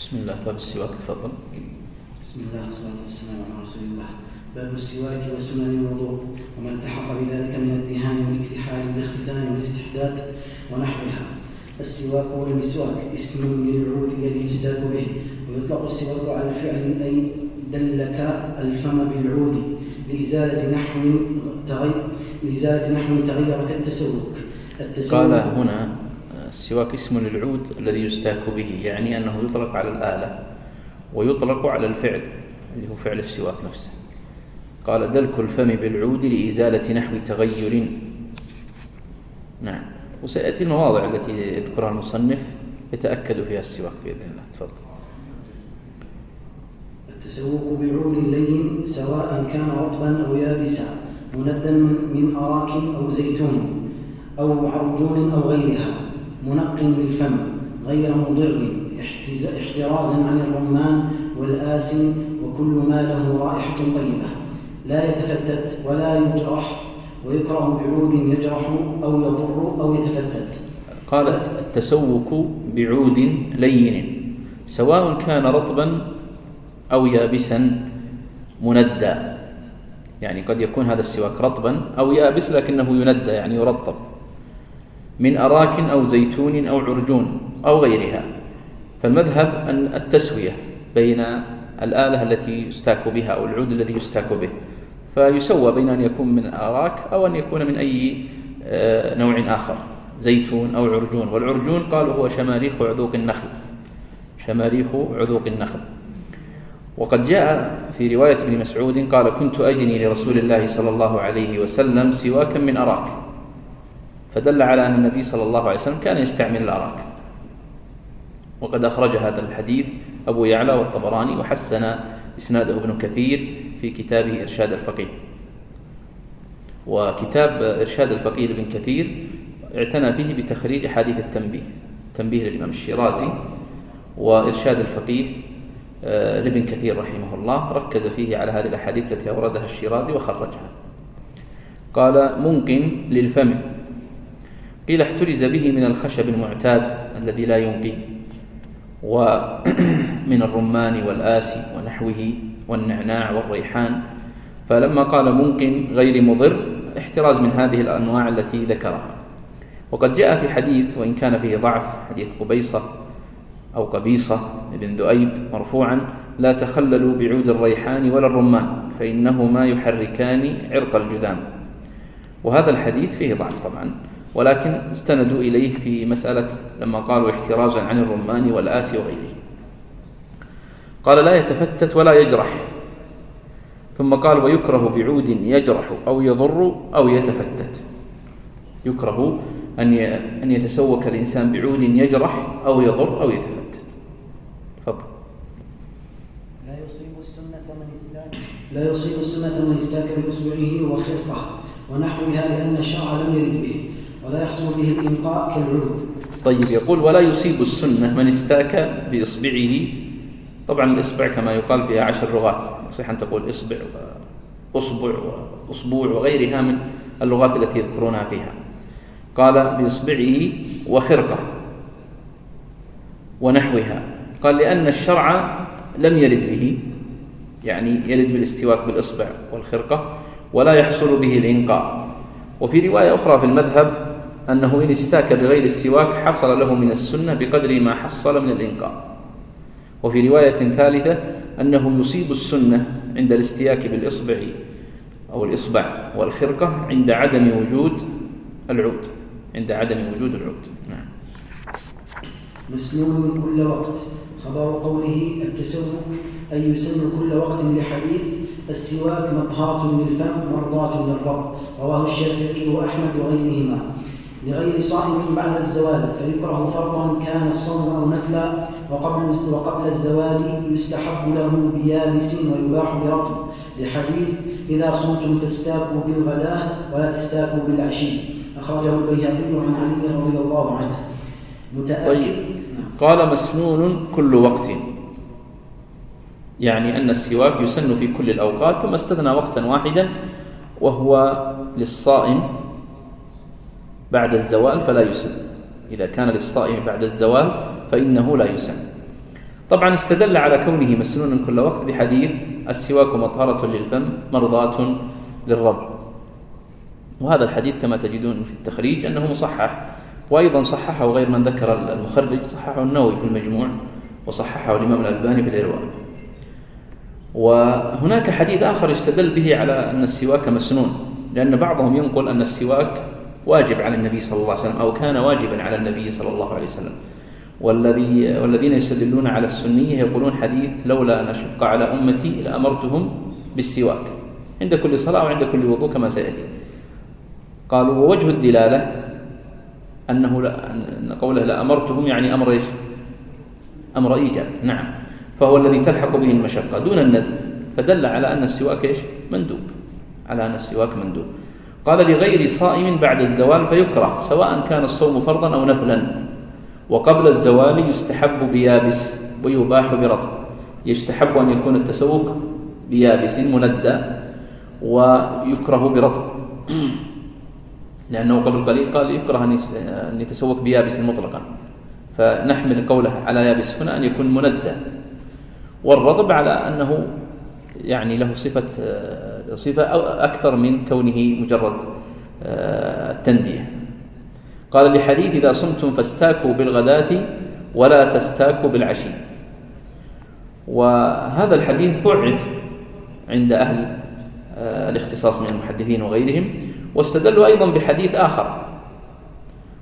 بسم الله. باب السواك، تفضل. بسم الله والصلاة والسلام على رسول الله. باب السواك وسنن الوضوء وما التحق بذلك من الدهان والاكتحال والاختتان والاستحداث ونحوها. السواك والمسواك اسم للعود الذي يستاك به، ويطلق السواك على الفعل أي دلك الفم بالعود لإزالة نحو تغير كالتسوك. قال هنا السواك اسم للعود الذي يستاك به، يعني أنه يطلق على الآلة ويطلق على الفعل اللي هو فعل السواك نفسه. قال دلك الفم بالعود لإزالة نحو تغير. نعم، وسيأتي المواضع التي يذكرها المصنف يتأكد فيها السواك بإذن الله. تفضل. التسوك بعود لين سواء كان رطبا أو يابسا مندا من أراك أو زيتون أو عرجون أو غيرها، منق للفم غير مضر احترازا عن الرمان والآسن وكل ما له رائحة طيبة، لا يتفتت ولا يجرح، ويكره بعود يجرح أو يضر أو يتفتت. قال التسوك بعود لين سواء كان رطبا أو يابسا مندى، يعني قد يكون هذا السواك رطبا أو يابس لكنه يندى يعني يرطب، من أراك أو زيتون أو عرجون أو غيرها. فالمذهب أن التسوية بين الآلة التي يستاك بها أو العود الذي يستاك به، فيسوى بين أن يكون من أراك أو أن يكون من أي نوع آخر، زيتون أو عرجون. والعرجون قالوا هو شماريخ عذوق النخل، شماريخ عذوق النخل. وقد جاء في رواية ابن مسعود قال كنت أجني لرسول الله صلى الله عليه وسلم سواكا من أراك، فدل على أن النبي صلى الله عليه وسلم كان يستعمل الأراك. وقد أخرج هذا الحديث أبو يعلى والطبراني وحسن إسناده ابن كثير في كتابه إرشاد الفقيه. وكتاب إرشاد الفقيه لابن كثير اعتنى فيه بتخريج حديث التنبيه، تنبيه للإمام الشيرازي، وإرشاد الفقيه لابن كثير رحمه الله ركز فيه على هذه الأحاديث التي أوردها الشيرازي وخرجها. قال ممكن للفم، قيل احترز به من الخشب المعتاد الذي لا ينقي، ومن الرمان والآسي ونحوه والنعناع والريحان. فلما قال ممكن غير مضر احتراز من هذه الأنواع التي ذكرها. وقد جاء في حديث وإن كان فيه ضعف، حديث قبيصة أو قبيصة ابن ذؤيب مرفوعا لا تخللوا بعود الريحان ولا الرمان فإنهما يحركان عرق الجذام. وهذا الحديث فيه ضعف طبعا، ولكن استندوا إليه في مسألة لما قالوا احترازا عن الرمان والآسي وغيره. قال لا يتفتت ولا يجرح، ثم قال ويكره بعود يجرح أو يضر أو يتفتت. يكره أن يتسوك الإنسان بعود يجرح أو يضر أو يتفتت. تفضل. لا يصيب السنة من استاك بإصبعه وخرقه ونحوها لأن الشرع لم يرد به، ولا يحصل به الإنقاء كالعود. طيب، يقول ولا يصيب السنة من استاك بإصبعه. طبعا الإصبع كما يقال فيها 10 لغات، يصح أن تقول إصبع وأصبع وأصبوع وغيرها من اللغات التي يذكرونها فيها. قال بإصبعه وخرقة ونحوها. قال لأن الشرع لم يرد به، يعني يرد بالاستواك بالإصبع والخرقة ولا يحصل به الإنقاء. وفي رواية أخرى في المذهب أنه إن استاك بغير السواك حصل له من السنة بقدر ما حصل من الإنقاء. وفي رواية ثالثة أنه يصيب السنة عند الاستياك بالإصبع أو الإصبع والخرقة عند عدم وجود العود، عند عدم وجود العود. نعم. مسنون من كل وقت، خبر قوله التسوك أي يسن كل وقت لحديث السواك مطهرة للفم مرضاة للرب، رواه الشافعي وأحمد وغيرهما، لغير صائم بعد الزوال، فيكره فرضا كان الصوم أو نفلا، وقبل الزوال يستحب له بيابس ويباح برطب، لحديث إذا صمتم فاستاكوا بالغداة ولا تستاكوا بالعشي، أخرجه البيهقي عن علي رضي الله عنه. طيب. قال مسنون كل وقت، يعني أن السواك يسن في كل الأوقات، ثم استثنى وقتا واحدا وهو للصائم بعد الزوال فلا يسن. إذا كان للصائم بعد الزوال فإنه لا يسن. طبعا استدل على كونه مسنونا كل وقت بحديث السواك مطهرة للفم مرضاة للرب، وهذا الحديث كما تجدون في التخريج أنه مصحح، وأيضا صححه غير من ذكر المخرج، صححه النووي في المجموع وصححه الإمام الألباني في الإرواء. وهناك حديث آخر يستدل به على أن السواك مسنون، لأن بعضهم ينقل أن السواك واجب على النبي صلى الله عليه وسلم أو كان واجبا على النبي صلى الله عليه وسلم، والذين يستدلون على السنية يقولون حديث لولا أن أشق على أمتي لأمرتهم بالسواك عند كل صلاة وعند كل وضوء كما سيأتي. قالوا ووجه الدلالة أن قوله لأمرتهم يعني أمر إيش؟ أمر إيجاب، نعم، فهو الذي تلحق به المشقة دون الندب، فدل على أن السواك إيش؟ مندوب، على أن السواك مندوب. قال لغير صائم بعد الزوال فيكره سواء كان الصوم فرضا أو نفلا، وقبل الزوال يستحب بيابس ويباح برطب. يستحب أن يكون التسوق بيابس مندى، ويكره برطب، لأنه قبل قليل قال يكره أن يتسوق بيابس مطلقا، فنحمل قوله على يابس هنا أن يكون مندى، والرطب على أنه يعني له صفة أكثر من كونه مجرد التندية. قال لحديث إذا صمتم فاستاكوا بالغداة ولا تستاكوا بالعشي، وهذا الحديث ضعف عند أهل الاختصاص من المحدثين وغيرهم، واستدلوا أيضا بحديث آخر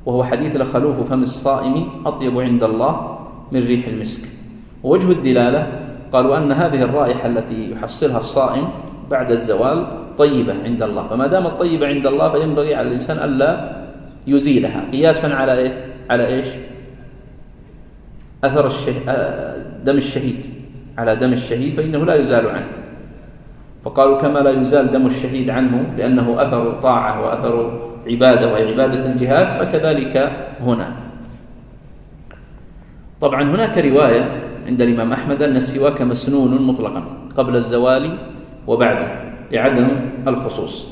وهو حديث لخلوف فم الصائم أطيب عند الله من ريح المسك. ووجه الدلالة قالوا أن هذه الرائحة التي يحصلها الصائم بعد الزوال طيبة عند الله، فما دامت طيبة عند الله فينبغي على الإنسان ألا يزيلها، قياسا على إيش؟ أثر دم الشهيد، على دم الشهيد فإنه لا يزال عنه، فقالوا كما لا يزال دم الشهيد عنه لأنه أثر طاعة وأثر عبادة وهي عبادة الجهاد، فكذلك هنا. طبعا هناك رواية عند الإمام أحمد أن السواك مسنون مطلقا قبل الزوال وبعده لعدم الخصوص،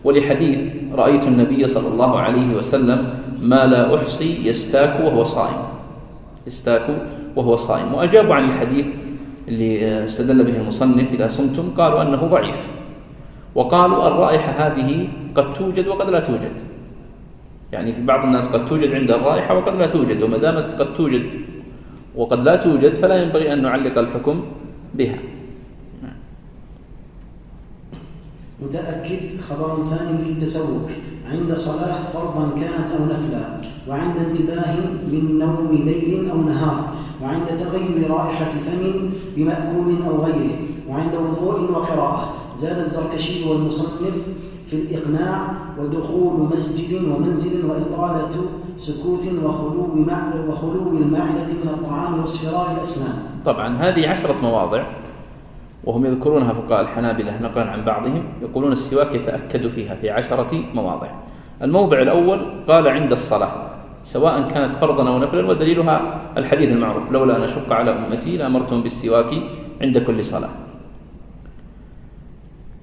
ولحديث رأيت النبي صلى الله عليه وسلم ما لا أحصي يستاك وهو صائم. وأجابوا عن الحديث اللي استدل به المصنف إذا صمتم، قالوا أنه ضعيف، وقالوا الرائحة هذه قد توجد وقد لا توجد، يعني في بعض الناس قد توجد عند الرائحة وقد لا توجد، وما دامت قد توجد وقد لا توجد فلا ينبغي أن نعلق الحكم بها. متأكد خبر ثاني للتسوك عند صلاة فرضا كانت أو نفلا، وعند انتباه من نوم ليل أو نهار، وعند تغير رائحة فم بمأكول أو غيره، وعند وضوء وقراءة. زاد الزركشي والمصنف في الإقناع ودخول مسجد ومنزل وإطالة سكوت وخلو المعدة من الطعام واصفرار الأسنان. طبعا هذه 10 مواضع وهم يذكرونها فقهاء الحنابلة نقلا عن بعضهم، يقولون السواك يتأكد فيها في 10 مواضع. الموضع الأول قال عند الصلاة سواء كانت فرضا أو نفلا، ودليلها الحديث المعروف لولا أن أشق على أمتي لأمرتهم بالسواك عند كل صلاة.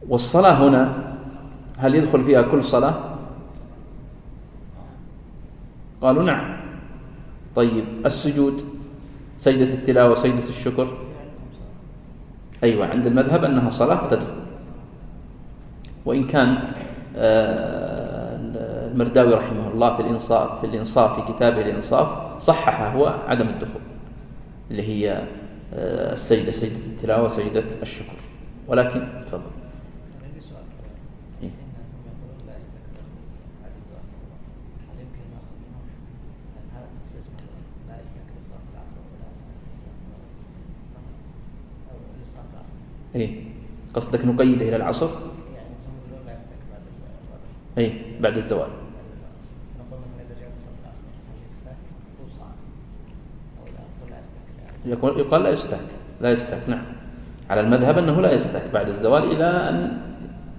والصلاة هنا هل يدخل فيها كل صلاة؟ قالوا نعم. طيب السجود، سجدة التلاوة، سجدة الشكر، أيوة عند المذهب أنها صلاة فتدخل، وإن كان المرداوي رحمه الله في الإنصاف في كتابه الإنصاف صححه هو عدم الدخول، اللي هي السجدة، سجدة التلاوة، سجدة الشكر. ولكن تفضل. قصدك نقيده إلى العصر؟ بعد الزوال. يقال لا يستاك، نعم، على المذهب أنه لا يستاك بعد الزوال إلى أن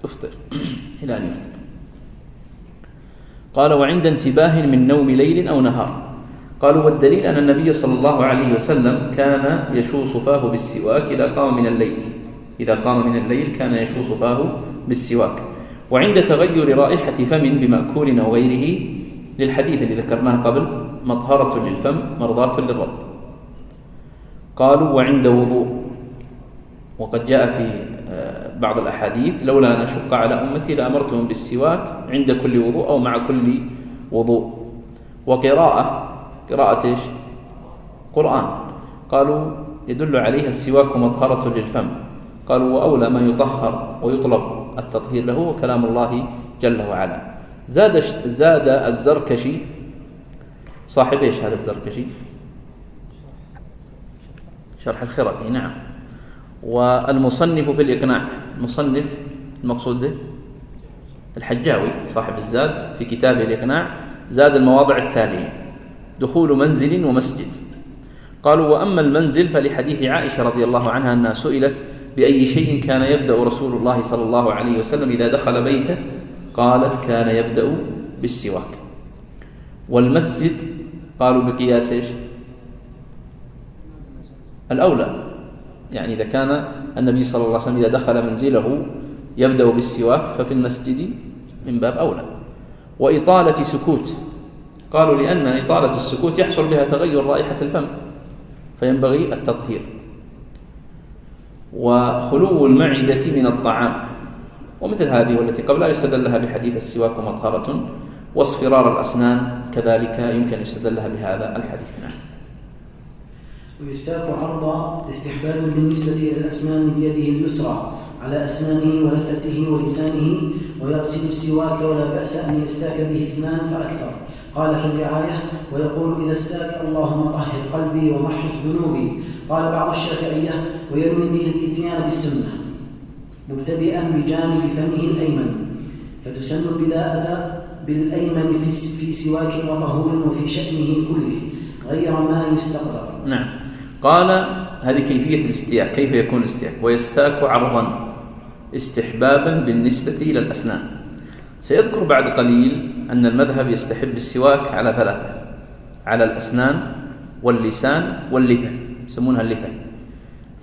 يفطر. قال وعند انتباه من نوم ليل أو نهار. قالوا والدليل أن النبي صلى الله عليه وسلم كان يشوص فاه بالسواك إذا قام من الليل كان يشوص فاه بالسواك. وعند تغير رائحة فم بمأكول أو غيره للحديث الذي ذكرناه قبل مطهرة للفم مرضاة للرب. قالوا وعند وضوء، وقد جاء في بعض الأحاديث لولا أن أشق على أمتي لأمرتهم بالسواك عند كل وضوء أو مع كل وضوء. قراءة إيش؟ قرآن، قالوا يدل عليها السواك مطهرة للفم، قالوا وأولى ما يطهر ويطلب التطهير له وكلام الله جل وعلا. زاد الزركشي، صاحب إيش هذا الزركشي؟ شرح الخرقي، نعم. والمصنف في الإقناع، المصنف المقصود به الحجاوي صاحب الزاد في كتابه الإقناع، زاد المواضع التالية: دخول منزل ومسجد. قالوا وأما المنزل فلحديث عائشة رضي الله عنها أنها سئلت بأي شيء كان يبدأ رسول الله صلى الله عليه وسلم إذا دخل بيته، قالت كان يبدأ بالسواك. والمسجد قالوا بقياس إيش؟ الأولى، يعني إذا كان النبي صلى الله عليه وسلم إذا دخل منزله يبدأ بالسواك ففي المسجد من باب أولى. وإطالة سكوت، قالوا لأن إطالة السكوت يحصل بها تغير رائحة الفم فينبغي التطهير. وخلو المعدة من الطعام، ومثل هذه والتي قبلها يستدل لها بحديث السواك مطهرة. واصفرار الأسنان كذلك يمكن يستدل لها بهذا الحديث. نعم. ويستاك عرض استحبابا بالنسبة إلى الأسنان بيده اليسرى على أسنانه ولثته ولسانه، ويغسل السواك ولا بأس أن يستاك به 2 فأكثر. قال في الرعاية: ويقول إذا استاك اللهم طهر قلبي ومحص ذنوبي. قال بعض الشافعية: ويروي به الإتيان بالسنة مبتدئا بجانب فمه الأيمن، فتسن البداءة بالأيمن في سواك وطهور وفي شأنه كله غير ما يستقدر. نعم. قال هذه كيفية الاستياك، كيف يكون الاستياك: ويستاك عرضا استحبابا بالنسبة إلى الأسنان. سيذكر بعد قليل أن المذهب يستحب السواك على 3: على الأسنان واللسان واللثة، يسمونها اللثة.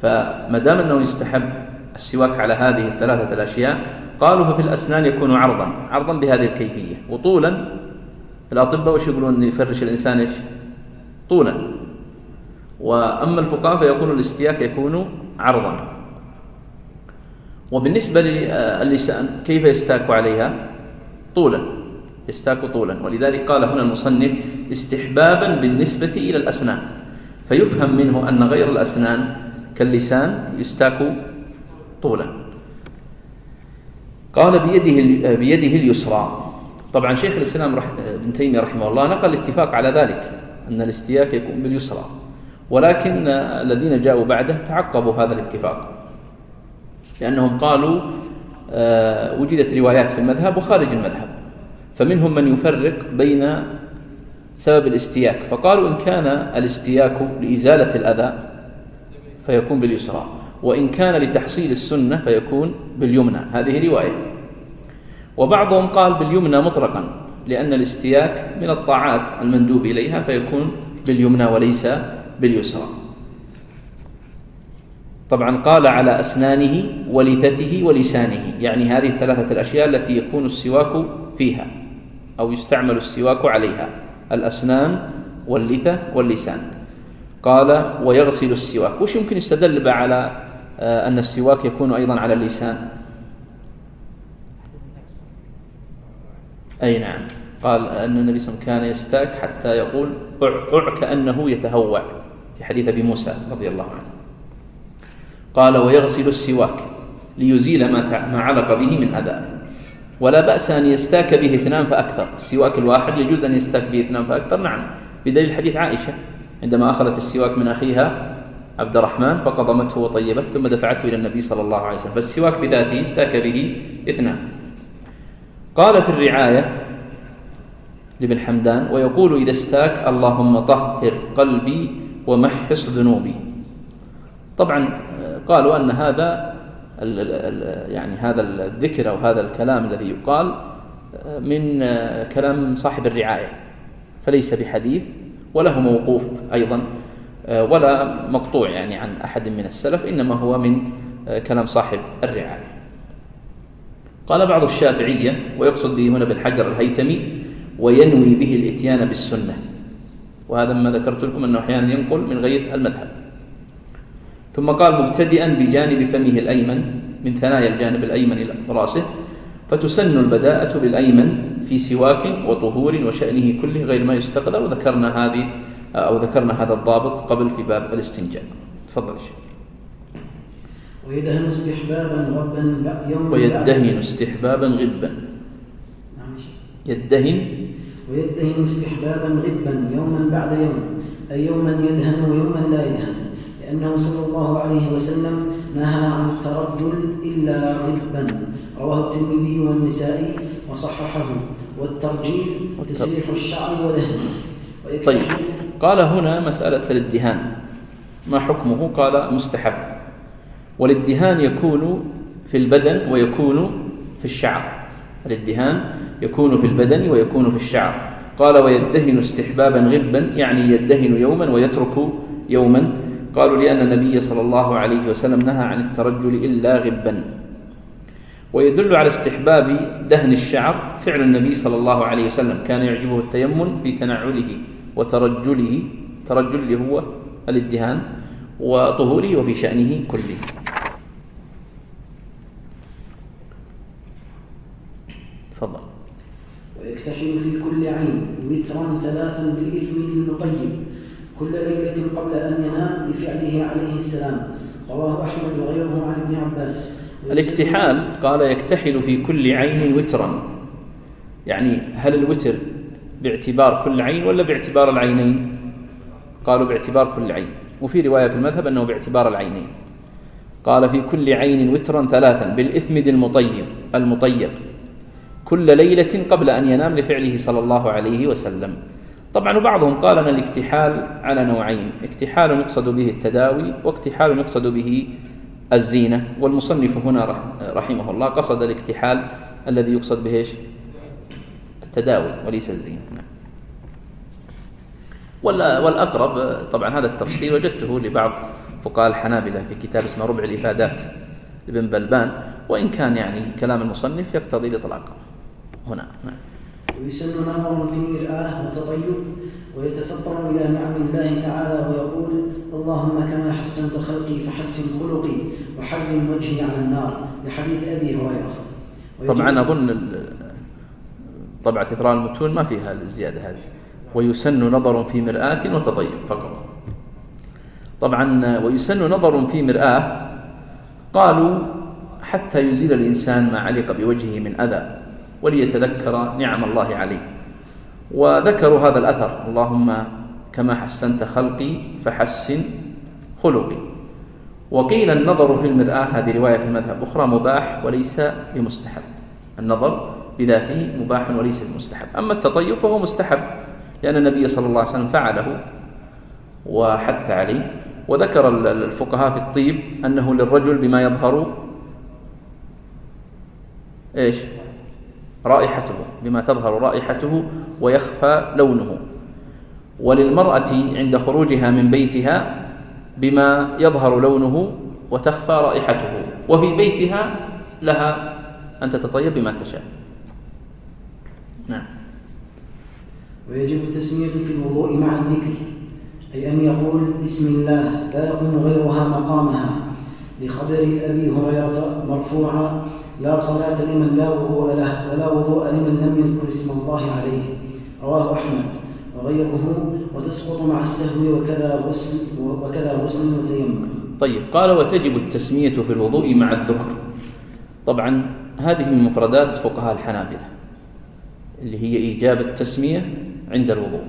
فما دام أنه يستحب السواك على هذه 3 الأشياء، قالوا ففي الأسنان يكون عرضا بهذه الكيفية. وطولا الأطباء وش يقولون؟ يفرش الإنسان إيش؟ طولا. وأما الفقهاء فيقولون الاستياك يكون عرضا. وبالنسبة للسان كيف يستاك عليها؟ طولا، يستاك طولا. ولذلك قال هنا المصنف استحبابا بالنسبة إلى الأسنان، فيفهم منه أن غير الأسنان كاللسان يستاك طولا. قال بيده اليسرى. طبعا شيخ الإسلام ابن تيمية رحمه الله نقل الاتفاق على ذلك أن الاستياك يكون باليسرى، ولكن الذين جاءوا بعده تعقبوا هذا الاتفاق، لأنهم قالوا وجدت روايات في المذهب وخارج المذهب، فمنهم من يفرق بين سبب الاستياك، فقالوا إن كان الاستياك لإزالة الأذى فيكون باليسرى، وإن كان لتحصيل السنة فيكون باليمنى، هذه رواية. وبعضهم قال باليمنى مطلقا، لأن الاستياك من الطاعات المندوب إليها فيكون باليمنى وليس باليسرى. طبعا قال على أسنانه ولثته ولسانه، يعني هذه 3 الأشياء التي يكون السواك فيها أو يستعمل السواك عليها: الأسنان واللثة واللسان. قال ويغسل السواك. وش يمكن يستدل على أن السواك يكون أيضا على اللسان؟ أي نعم، قال أن النبي صلى الله عليه وسلم كان يستاك حتى يقول كأنه يتهوع في حديث أبي موسى رضي الله عنه. قال ويغسل السواك ليزيل ما علق به من أذى، ولا بأس أن يستاك به 2 فأكثر. السواك الواحد يجوز أن يستاك به 2 فأكثر، نعم، بدليل حديث عائشة عندما أخذت السواك من أخيها عبد الرحمن فقضمته وطيبته ثم دفعته إلى النبي صلى الله عليه وسلم، فالسواك بذاته استاك به 2. قال في الرعاية لابن حمدان: ويقول إذا استاك اللهم طهر قلبي ومحص ذنوبي. طبعا قالوا أن هذا يعني هذا الذكر أو هذا الكلام الذي يقال من كلام صاحب الرعاية، فليس بحديث وله موقوف أيضا ولا مقطوع يعني عن أحد من السلف، إنما هو من كلام صاحب الرعاية. قال بعض الشافعية، ويقصد به هنا بن حجر الهيتمي: وينوي به الإتيان بالسنة. وهذا ما ذكرت لكم أنه أحيانا ينقل من غير المذهب، ثم قال مبتدئا بجانب فمه الأيمن من ثنايا الجانب الأيمن إلى رأسه، فتسن البداءة بالأيمن في سواك وطهور وشأنه كله غير ما يستقذر. وذكرنا هذا الضابط قبل في باب الاستنجاء. تفضل يا شيخ. ويدهن استحبابا غبا يوما ويدهن استحبابا غبا. نعم. ويدهن استحبابا غبا يوما بعد يوم، أي يوما يدهن ويوما لا يدهن، لأنه صلى الله عليه وسلم نهى عن الترجل إلا غبا. رواه الترمذي والنسائي وصححه. والترجيل تسريح الشعر ودهنه. طيب، قال هنا مسألة الادهان ما حكمه؟ قال مستحب. والادهان يكون في البدن ويكون في الشعر. الادهان يكون في البدن ويكون في الشعر. قال ويدهن استحبابا غبا، يعني يدهن يوما ويترك يوما. قالوا لأن النبي صلى الله عليه وسلم نهى عن الترجل إلا غبا. ويدل على استحباب دهن الشعر فعل النبي صلى الله عليه وسلم، كان يعجبه التيمن في تنعله وترجله، ترجل اللي هو الادهان، وطهوره وفي شأنه كله. تفضل. ويكتحل في كل عين وترا 3 بالإثم المطيب كل ليلة قبل أن ينام لفعله عليه السلام. رواه أحمد وغيره عن ابن عباس. الاكتحال قال يكتحل في كل عين وترا، يعني هل الوتر باعتبار كل عين ولا باعتبار العينين؟ قالوا باعتبار كل عين، وفي رواية في المذهب أنه باعتبار العينين. قال في كل عين وترا 3 بالإثمد المطيب كل ليلة قبل أن ينام لفعله صلى الله عليه وسلم. طبعا بعضهم قال أن الاكتحال على نوعين، اكتحال يقصد به التداوي واكتحال يقصد به الزينة. والمصنف هنا رحمه الله قصد الاكتحال الذي يقصد به التداوي وليس الزينة. والأقرب طبعا هذا التفصيل وجدته لبعض فقهاء الحنابلة في كتاب اسمه ربع الإفادات لابن بلبان، وإن كان يعني كلام المصنف يقتضي الإطلاق هنا. ويسن نظر في مرآة وتطيب ويتفطن إلى نعم الله تعالى ويقول اللهم كما حسنت خلقي فحسن خلقي وحرم وجهي على النار، لحديث أبي هريرة. طبعا أظن طبعة إثراء المتون ما فيها الزيادة هذه. ويسن نظر في مرآة وتطيب فقط. طبعا ويسن نظر في مرآة قالوا حتى يزيل الإنسان ما علق بوجهه من أذى وليتذكر نعم الله عليه. وذكروا هذا الأثر اللهم كما حسنت خلقي فحسن خلقي. وقيل النظر في المرآة، هذه رواية في المذهب أخرى، مباح وليس بمستحب. النظر بذاته مباح وليس بمستحب. أما التطيب فهو مستحب لأن النبي صلى الله عليه وسلم فعله وحث عليه. وذكر الفقهاء في الطيب أنه للرجل بما يظهر رائحته، بما تظهر رائحته ويخفى لونه، وللمرأة عند خروجها من بيتها بما يظهر لونه وتخفى رائحته، وفي بيتها لها أن تتطيب بما تشاء. نعم. ويجب التسمية في الوضوء مع الذكر، أي أن يقول بسم الله لا يقوم غيرها مقامها، لخبر أبي هريرة مرفوعا لا صلاة لمن لا وضوء له ولا وضوء لمن لم يذكر اسم الله عليه. رواه أحمد وغيره. وتسقط مع السهو وكذا غسل وتيمم. طيب، قال وتجب التسمية في الوضوء مع الذكر. طبعا هذه من مفردات فقهاء الحنابلة اللي هي إيجاب التسمية عند الوضوء.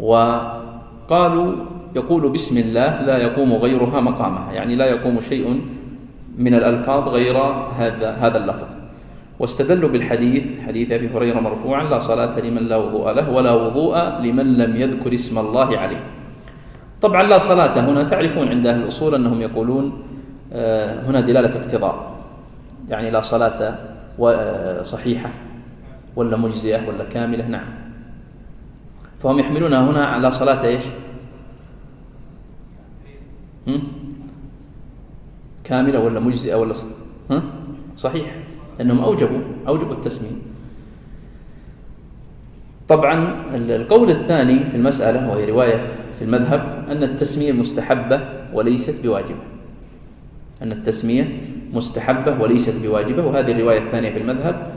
وقالوا يقول بسم الله لا يقوم غيرها مقامها، يعني لا يقوم شيء من الألفاظ غير هذا اللفظ. واستدلوا بالحديث حديث أبي هريرة مرفوعا لا صلاة لمن لا وضوء له ولا وضوء لمن لم يذكر اسم الله عليه. طبعا لا صلاة هنا تعرفون عند أهل الأصول أنهم يقولون هنا دلالة اقتضاء، يعني لا صلاة صحيحة ولا مجزئة ولا كاملة. نعم. فهم يحملونها هنا على صلاة إيش؟ كاملة ولا مجزئة ولا صحيح، لأنهم أوجبوا التسمية. طبعا القول الثاني في المسألة وهي رواية في المذهب أن التسمية مستحبة وليست بواجبة، أن التسمية مستحبة وليست بواجبة، وهذه الرواية الثانية في المذهب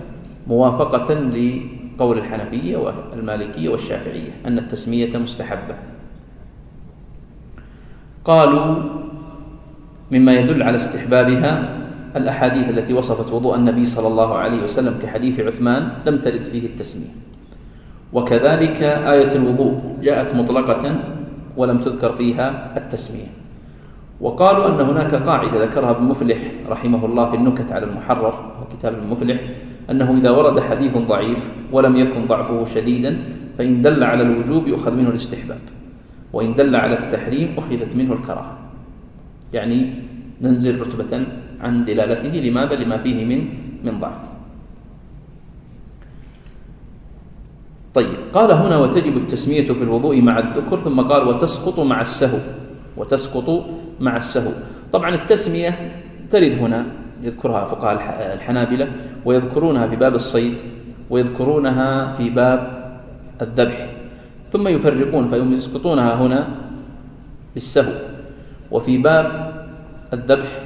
موافقة لقول الحنفية والمالكية والشافعية أن التسمية مستحبة. قالوا مما يدل على استحبابها الأحاديث التي وصفت وضوء النبي صلى الله عليه وسلم كحديث عثمان لم ترد فيه التسمية، وكذلك آية الوضوء جاءت مطلقة ولم تذكر فيها التسمية. وقالوا أن هناك قاعدة ذكرها ابن مفلح رحمه الله في النكت على المحرر وكتاب ابن مفلح، أنه إذا ورد حديث ضعيف ولم يكن ضعفه شديدا فإن دل على الوجوب يؤخذ منه الاستحباب، وإن دل على التحريم أخذت منه الكراهة، يعني ننزل رتبة عن دلالته. لماذا؟ لما فيه من ضعف. طيب، قال هنا وتجب التسمية في الوضوء مع الذكر، ثم قال وتسقط مع السهو، وتسقط مع السهو. طبعا التسمية ترد هنا يذكرها فقهاء الحنابلة، ويذكرونها في باب الصيد، ويذكرونها في باب الذبح، ثم يفرقون فيسقطونها هنا بالسهو، وفي باب الذبح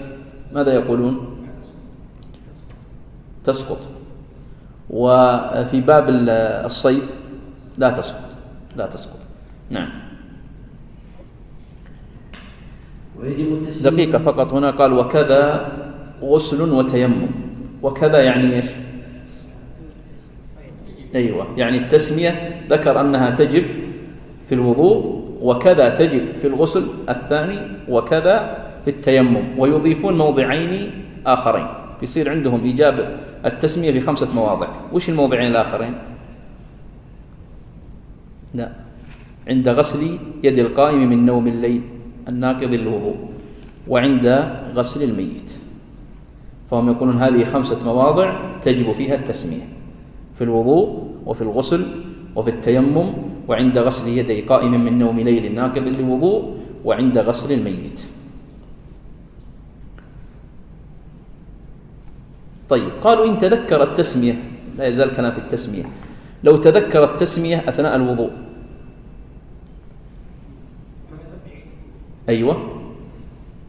ماذا يقولون؟ تسقط. وفي باب الصيد لا تسقط. نعم. دقيقة فقط، هنا قال وكذا غسل وتيمم. وكذا يعني ايش؟ أيوة، يعني التسمية ذكر أنها تجب في الوضوء، وكذا تجب في الغسل الثاني، وكذا في التيمم، ويضيفون موضعين آخرين، يصير عندهم إيجاب التسمية في 5 مواضع. وش الموضعين الآخرين؟ لا، عند غسل يد القائم من نوم الليل الناقض للوضوء، وعند غسل الميت. فهم يقولون هذه 5 مواضع تجب فيها التسمية: في الوضوء، وفي الغسل، وفي التيمم، وعند غسل يدي قائم من نوم ليل الناقض للوضوء، وعند غسل الميت. طيب، قالوا إن تذكر التسمية، لا يزال كلام في التسمية، لو تذكر التسمية أثناء الوضوء. أيوة،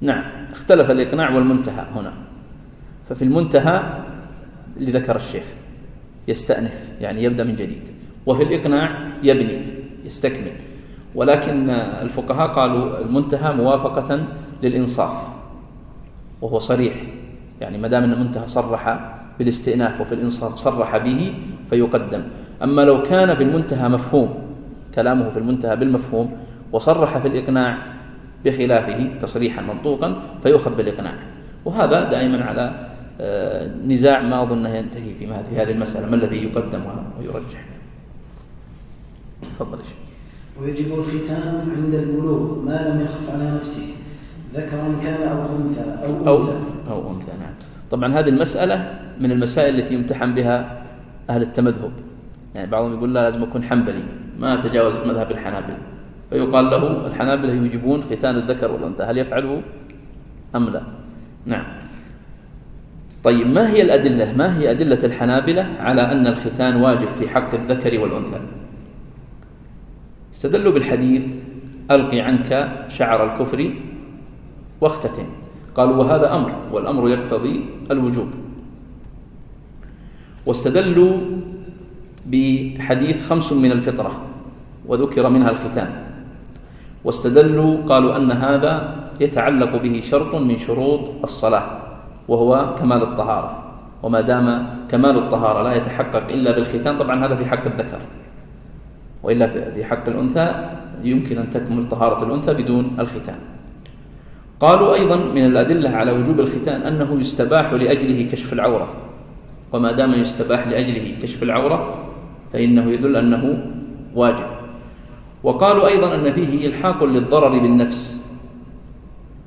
نعم، اختلف الإقناع والمنتهى هنا. ففي المنتهى اللي ذكر الشيخ يستأنف، يعني يبدأ من جديد، وفي الإقناع يبني يستكمل. ولكن الفقهاء قالوا المنتهى موافقة للإنصاف، وهو صريح، يعني ما دام أن المنتهى صرح بالاستئناف وفي الإنصاف صرح به فيقدم. أما لو كان في المنتهى مفهوم، كلامه في المنتهى بالمفهوم، وصرح في الإقناع بخلافه تصريحا منطوقا، فيؤخذ بالإقناع. وهذا دائما على نزاع ما أظنه ينتهي في هذه المسألة، ما الذي يقدم ويرجح. تفضل. ويجب الختان عند البلوغ ما لم يخف على نفسه، ذكرا كان أو أنثى أو أنثى. نعم. طبعا هذه المسألة من المسائل التي يمتحن بها أهل التمذهب، يعني بعضهم يقول لا لازم أكون حنبلي ما تجاوز مذهب الحنابلة، فيقال له الحنابلة يوجبون ختان الذكر والأنثى، هل يفعله أم لا؟ نعم. طيب، ما هي الأدلة؟ ما هي أدلة الحنابلة على أن الختان واجب في حق الذكر والأنثى؟ استدلوا بالحديث ألقي عنك شعر الكفر واختتن، قالوا وهذا أمر، والأمر يقتضي الوجوب. واستدلوا بحديث 5 من الفطرة وذكر منها الختان، واستدلوا قالوا أن هذا يتعلق به شرط من شروط الصلاة وهو كمال الطهارة، وما دام كمال الطهارة لا يتحقق إلا بالختان، طبعا هذا في حق الذكر، وإلا في حق الأنثى يمكن أن تكمل طهارة الأنثى بدون الختان. قالوا أيضا من الأدلة على وجوب الختان أنه يستباح لأجله كشف العورة، وما دام يستباح لأجله كشف العورة فإنه يدل أنه واجب. وقالوا أيضا أن فيه إلحاق للضرر بالنفس،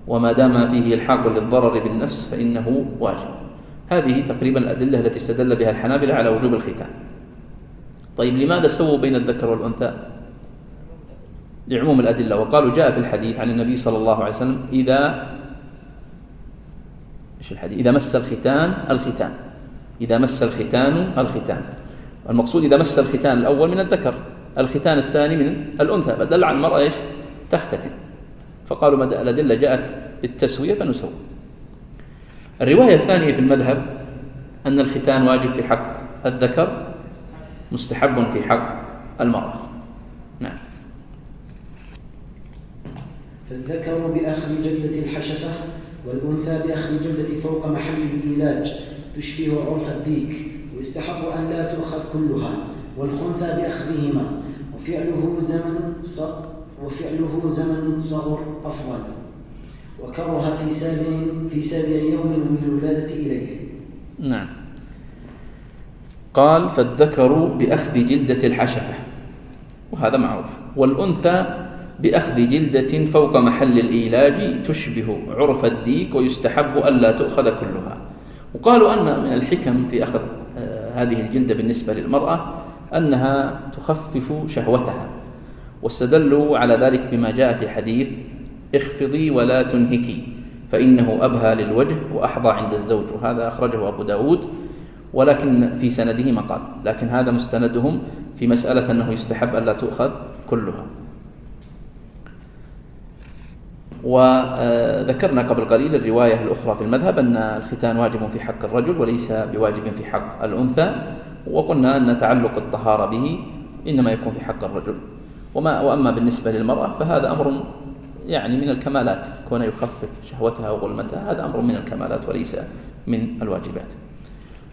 وما دام فيه إلحاق للضرر بالنفس فإنه واجب. هذه تقريبا الأدلة التي استدل بها الحنابلة على وجوب الختان. طيب، لماذا سووا بين الذكر والأنثى؟ لعموم الأدلة. وقالوا جاء في الحديث عن النبي صلى الله عليه وسلم إذا مس الختان الختان، إذا مس الختان الختان. المقصود إذا مس الختان الأول من الذكر، الختان الثاني من الأنثى، فدل على المرأة تختتن. فقالوا الأدلة جاءت بالتسوية فنسوي. الرواية الثانية في المذهب أن الختان واجب في حق الذكر، مستحب في حق المرأة. نعم. فالذكر بأخذ جلدة الحشفة، والأنثى بأخذ جلدة فوق محل الإيلاج تشبه عرف الديك، ويستحب أن لا تؤخذ كلها، والخنثى بأخذهما، وفعله زمن صغر أفضل، وكره في سابع يوم من الولادة إليه. نعم. قال فالذكر بأخذ جلدة الحشفة، وهذا معروف، والأنثى بأخذ جلدة فوق محل الإيلاج تشبه عرف الديك، ويستحب ألا تؤخذ كلها. وقالوا أن من الحكم في أخذ هذه الجلدة بالنسبة للمرأة أنها تخفف شهوتها، واستدلوا على ذلك بما جاء في حديث اخفضي ولا تنهكي فإنه أبهى للوجه وأحظى عند الزوج، وهذا أخرجه أبو داود، ولكن في سنده مقال، لكن هذا مستندهم في مسألة أنه يستحب ألا تؤخذ كلها. وذكرنا قبل قليل الرواية الأخرى في المذهب أن الختان واجب في حق الرجل وليس بواجب في حق الأنثى، وقلنا أن تعلق الطهارة به إنما يكون في حق الرجل. وأما بالنسبة للمرأة فهذا أمر يعني من الكمالات، كون يخفف شهوتها وغلمتها هذا أمر من الكمالات وليس من الواجبات.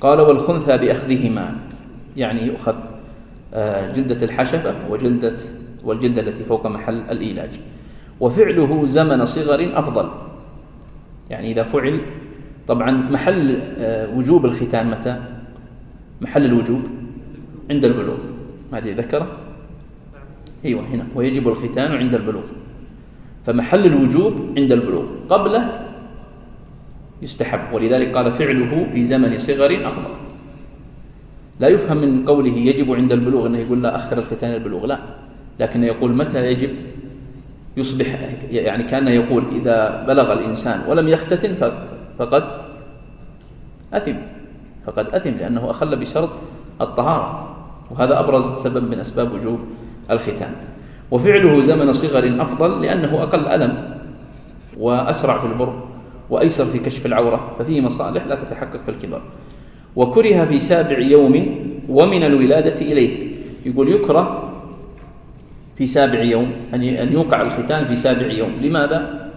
قال والخنثى بأخذهما، يعني يؤخذ جلدة الحشفة والجلدة التي فوق محل الإيلاج، وفعله زمن صغر أفضل. يعني إذا فعل، طبعا محل وجوب الختان متى؟ محل الوجوب عند البلوغ، هذه ذكره أيوة هنا، ويجب الختان عند البلوغ، فمحل الوجوب عند البلوغ، قبله يستحب، ولذلك قال فعله في زمن صغر أفضل. لا يفهم من قوله يجب عند البلوغ أنه يقول لا أخر الختان البلوغ، لا، لكن يقول متى يجب، يصبح يعني كأنه يقول إذا بلغ الإنسان ولم يختتن فقد أثم لأنه أخل بشرط الطهارة، وهذا أبرز سبب من أسباب وجوب الختان. وفعله زمن صغر أفضل لأنه أقل ألم وأسرع في البر وأيسر في كشف العورة، ففيه مصالح لا تتحقق في الكبر. وكره في سابع يوم ومن الولادة إليه، يقول يكره في سابع يوم أن يوقع الختان في سابع يوم. لماذا؟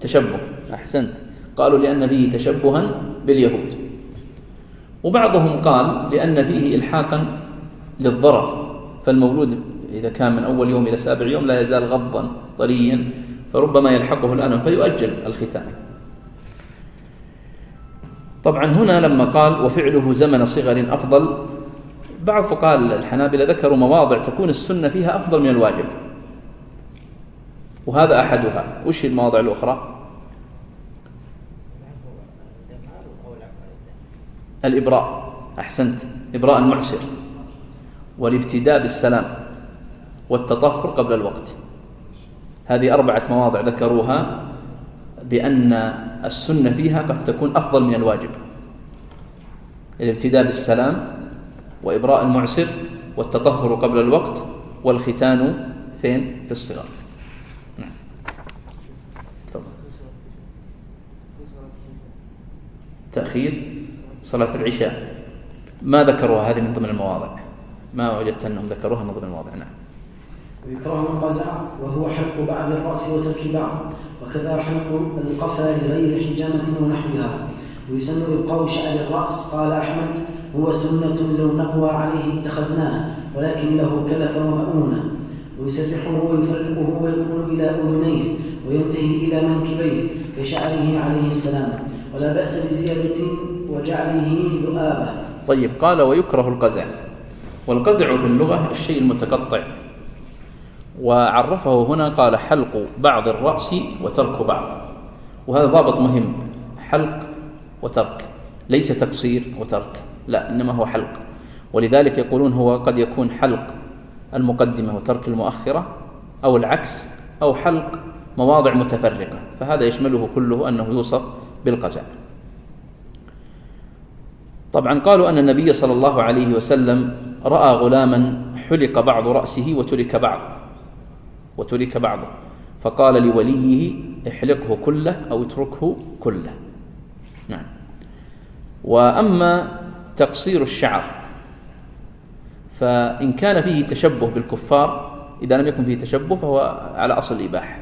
تشبه، أحسنت، قالوا لأن فيه تشبها باليهود، وبعضهم قال لأن فيه إلحاقا للضرر، فالمولود إذا كان من أول يوم إلى سابع يوم لا يزال غضا طريا، فربما يلحقه الألم فيؤجل الختان. طبعا هنا لما قال وفعله زمن صغر أفضل، بعض فقهاء الحنابلة ذكروا مواضع تكون السنة فيها أفضل من الواجب، وهذا أحدها. وش المواضع الأخرى؟ الإبراء، أحسنت، إبراء المعسر، والابتداء بالسلام، والتطهر قبل الوقت. هذه 4 مواضع ذكروها بأن السنة فيها قد تكون أفضل من الواجب: الابتداء بالسلام، وإبراء المعسر، والتطهر قبل الوقت، والختان فين؟ في الصغر. نعم. تأخير صلاة العشاء ما ذكروها، هذه من ضمن المواضع، ما وجدت أنهم ذكروها من ضمن المواضع. نعم. ويكره القزع وهو حلق بعض الرأس وترك بعض، وكذا حلق القفا لغير حجامة ونحوها. ويسن إبقاء شعر الرأس، قال أحمد هو سنة لو نقوى عليه اتخذناه، ولكن له كلف ومؤونة. ويسرحه ويفرقه ويكون إلى أذنيه وينتهي إلى منكبيه كشعره عليه السلام، ولا بأس بزيادة وجعله ذؤابة. طيب، قال ويكره القزع، والقزع في اللغة الشيء المتقطع، وعرفه هنا قال حلق بعض الرأس وترك بعض، وهذا ضابط مهم، حلق وترك، ليس تقصير وترك، لا، إنما هو حلق. ولذلك يقولون هو قد يكون حلق المقدمة وترك المؤخرة، أو العكس، أو حلق مواضع متفرقة، فهذا يشمله كله أنه يوصف بالقزع. طبعا قالوا أن النبي صلى الله عليه وسلم رأى غلاما حلق بعض رأسه وترك بعضه، فقال لوليه احلقه كله أو اتركه كله، نعم. وأما تقصير الشعر فإن كان فيه تشبه بالكفار، إذا لم يكن فيه تشبه فهو على أصل الإباحة،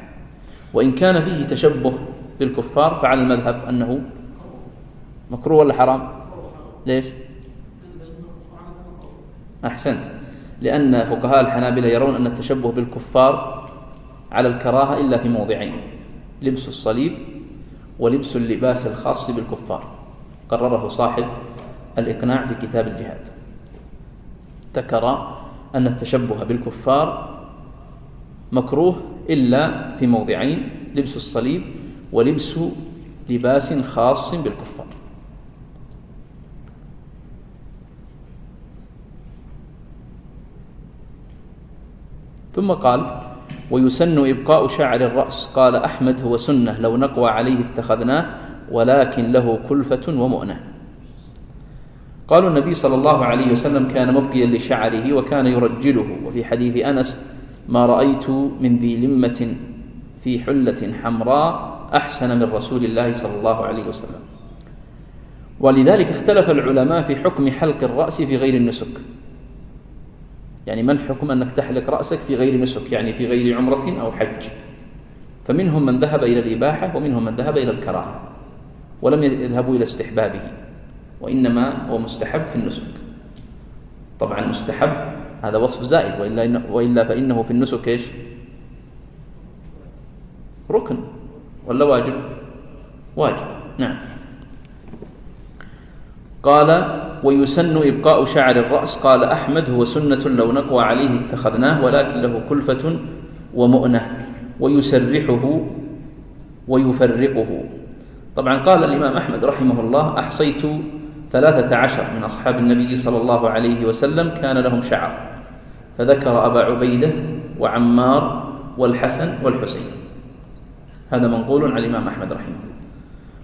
وإن كان فيه تشبه بالكفار فعلى المذهب أنه مكروه ولا حرام؟ ليش؟ أحسنت، لأن فقهاء الحنابلة يرون أن التشبه بالكفار على الكراهة إلا في موضعين: لبس الصليب ولبس اللباس الخاص بالكفار. قرره صاحب الإقناع في كتاب الجهاد، ذكر أن التشبه بالكفار مكروه إلا في موضعين: لبس الصليب ولبس لباس خاص بالكفار. ثم قال: ويسن إبقاء شعر الرأس. قال أحمد: هو سنة، لو نقوى عليه اتخذناه، ولكن له كلفة ومؤنة. قالوا: النبي صلى الله عليه وسلم كان مبقيا لشعره وكان يرجله، وفي حديث أنس: ما رأيت من ذي لمة في حلة حمراء أحسن من رسول الله صلى الله عليه وسلم. ولذلك اختلف العلماء في حكم حلق الرأس في غير النسك. يعني ما الحكم أنك تحلق رأسك في غير نسك، يعني في غير عمرة أو حج؟ فمنهم من ذهب إلى الإباحة ومنهم من ذهب إلى الكراهة، ولم يذهبوا إلى استحبابه، وإنما هو مستحب في النسك. طبعا مستحب هذا وصف زائد، وإلا فإنه في النسك إيش؟ ركن ولا واجب؟ واجب. نعم. قال: ويسن إبقاء شعر الرأس. قال أحمد: هو سنة، لو نقوى عليه اتخذناه، ولكن له كلفة ومؤنة، ويسرحه ويفرقه. طبعا قال الإمام أحمد رحمه الله: أحصيت 13 من أصحاب النبي صلى الله عليه وسلم كان لهم شعر، فذكر أبا عبيدة وعمار والحسن والحسين. هذا منقول عن الإمام أحمد رحمه الله.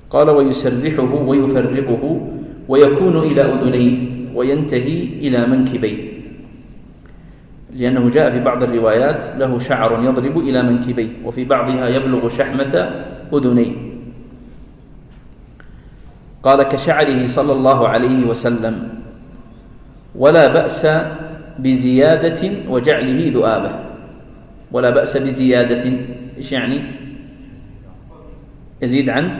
قال: ويسرحه ويفرقه، ويكون إلى أذنيه وينتهي إلى منكبيه، لأنه جاء في بعض الروايات: له شعر يضرب إلى منكبيه، وفي بعضها يبلغ شحمة أذنيه. قال: كشعره صلى الله عليه وسلم، ولا بأس بزيادة وجعله ذؤابة. ولا بأس بزيادة، إيش يعني؟ يزيد عن،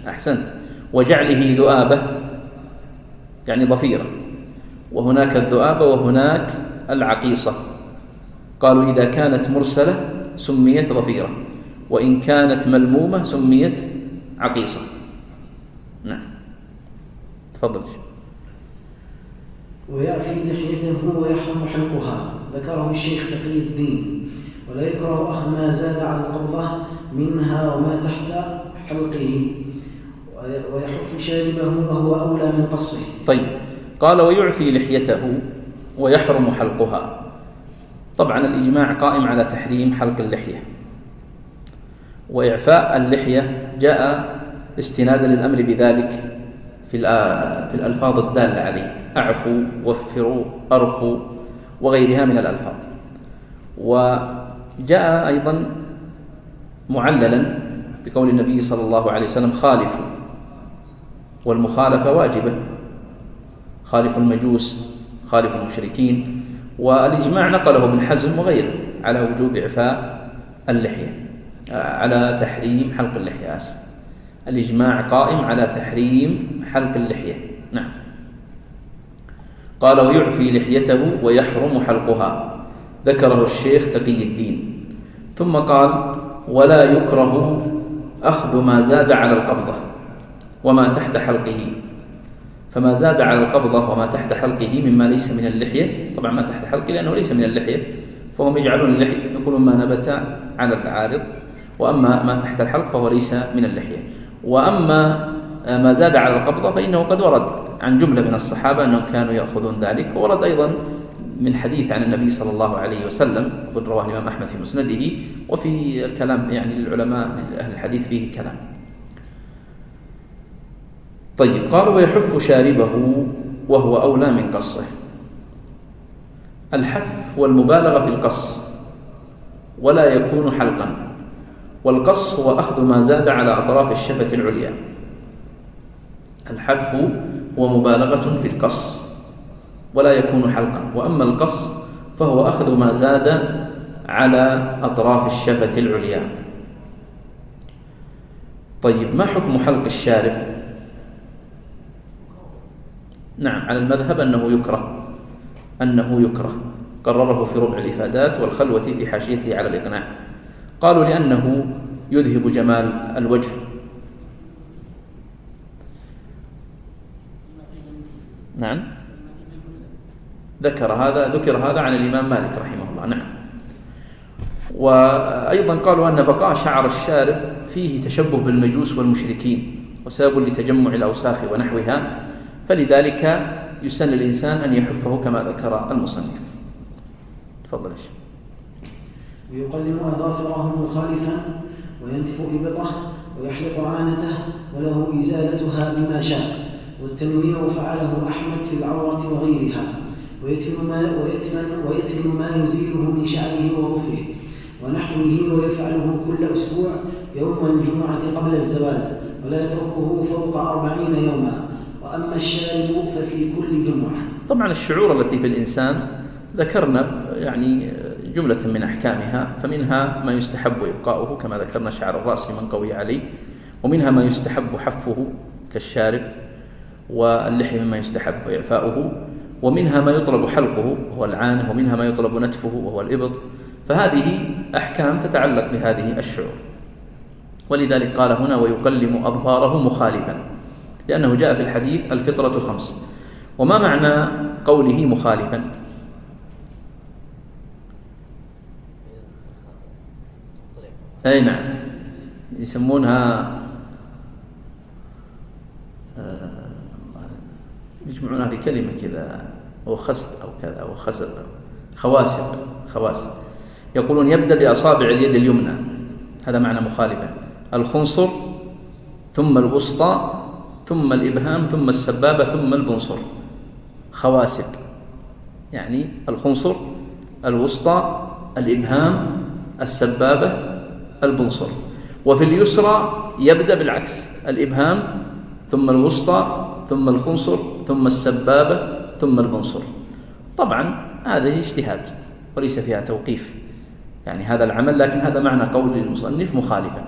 أحسنت، وجعله ذؤابة يعني ضفيرة، وهناك الذؤابة وهناك العقيصة. قالوا: إذا كانت مرسلة سميت ضفيرة، وإن كانت ملمومة سميت عقيصة. نعم، تفضل. ويأفي لحيته ويحرم حلقها. ذكره الشيخ تقي الدين. ولا يكره أخذ ما زاد على القبضة منها وما تحت حلقه، ويحف شاربه وهو أولى من قصه. طيب، قال: ويعفي لحيته ويحرم حلقها. طبعا الإجماع قائم على تحريم حلق اللحية، وإعفاء اللحية جاء استنادا للأمر بذلك في الألفاظ الدالة عليه: أعفوا، وفروا، أرخوا، وغيرها من الألفاظ. وجاء أيضا معللا بقول النبي صلى الله عليه وسلم: خالفوا، والمخالفة واجبة، خالفوا المجوس، خالفوا المشركين. والإجماع نقله ابن حزم وغيره على وجوب إعفاء اللحية، على تحريم حلق اللحية، آسف، الإجماع قائم على تحريم حلق اللحية. نعم. قال: ويعفي لحيته ويحرم حلقها. ذكره الشيخ تقي الدين. ثم قال: ولا يكره أخذ ما زاد على القبضة وما تحت حلقه. فما زاد على القبضة وما تحت حلقه مما ليس من اللحية. طبعا ما تحت حلقه لأنه ليس من اللحية، فهم يجعلون اللحية، يقولون ما نبت على العارض، وأما ما تحت الحلق فهو ليس من اللحية. وأما ما زاد على القبضة فإنه قد ورد عن جملة من الصحابة أنهم كانوا يأخذون ذلك، وورد أيضا من حديث عن النبي صلى الله عليه وسلم، قد رواه الإمام أحمد في مسنده، وفي الكلام يعني للعلماء أهل الحديث فيه كلام. طيب، قال: ويحف شاربه وهو أولى من قصه. الحف والمبالغة في القص، ولا يكون حلقا. والقص هو أخذ ما زاد على أطراف الشفة العليا، الحف هو مبالغة في القص ولا يكون حلقا، وأما القص فهو أخذ ما زاد على أطراف الشفة العليا. طيب، ما حكم حلق الشارب؟ نعم، على المذهب أنه يكره، قرره في ربع الإفادات والخلوة في حاشيته على الإقناع. قالوا لأنه يذهب جمال الوجه. نعم، ذكر هذا عن الإمام مالك رحمه الله. نعم. وأيضا قالوا أن بقاء شعر الشارب فيه تشبه بالمجوس والمشركين وسبب لتجمع الأوساخ ونحوها، فلذلك يسن الإنسان أن يحفه كما ذكر المصنف. تفضل. ويقلم أظافره مخالفا وينتف إبطه ويحلق عانته وله إزالتها بما شاء. والتنوير فعله أحمد في العورة وغيرها، ويتم ما يزيله من شعره وظفره ونحوه، ويفعله كل أسبوع يوم الجمعة قبل الزوال، ولا يتركه فوق 40 يوما. وأما الشارب ففي كل جمعة. طبعا الشعور التي في الإنسان ذكرنا يعني جملة من أحكامها، فمنها ما يستحب إبقاؤه كما ذكرنا شعر الرأس من قوي عليه، ومنها ما يستحب حفه كالشارب، واللحية مما يستحب إعفاؤه، ومنها ما يطلب حلقه وهو العانة، ومنها ما يطلب نتفه وهو الإبط. فهذه أحكام تتعلق بهذه الشعور، ولذلك قال هنا ويقلم أظفاره مخالفا، لأنه جاء في الحديث الفطرة 5. وما معنى قوله مخالفا؟ أي نعم، يسمونها يجمعونها في كلمة كذا، أو خست أو كذا أو خسر، خواسق. يقولون يبدأ بأصابع اليد اليمنى، هذا معنى مخالفا، الخنصر ثم الوسطى ثم الإبهام ثم السبابة ثم البنصر، خواسق، يعني الخنصر الوسطى الإبهام السبابة البنصر. وفي اليسرى يبدأ بالعكس، الإبهام ثم الوسطى ثم الخنصر ثم السبابة ثم البنصر. طبعا هذه اجتهاد وليس فيها توقيف، يعني هذا العمل، لكن هذا معنى قول المصنف مخالفا.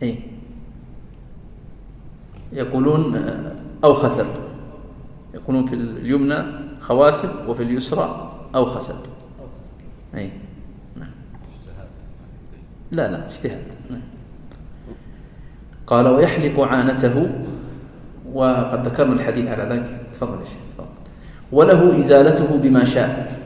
إيه؟ يقولون أو خسب، يقولون في اليمنى خواسب وفي اليسرى أو خسب. أي نعم. لا اجتهاد. قال ويحلق عانته، وقد ذكرنا الحديث على ذلك. تفضل يا شيخ، تفضل. وله إزالته بما شاء.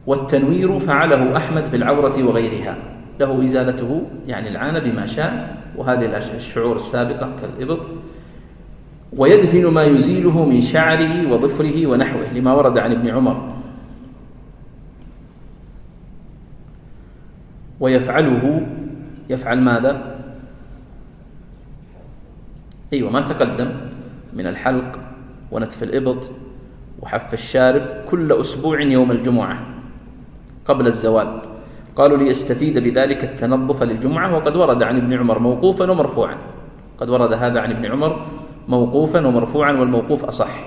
والتنوير فعله أحمد في العورة وغيرها، له إزالته يعني العانة بما شاء، وهذه الشعور السابقة كالإبط. ويدفن ما يزيله من شعره وظفره ونحوه، لما ورد عن ابن عمر. يفعل ماذا؟ أيوة، ما تقدم من الحلق ونتف الإبط وحف الشارب كل أسبوع يوم الجمعة قبل الزوال. قالوا ليستفيد بذلك التنظف للجمعة. وقد ورد عن ابن عمر موقوفا ومرفوعا، قد ورد هذا عن ابن عمر موقوفا ومرفوعا، والموقوف أصح،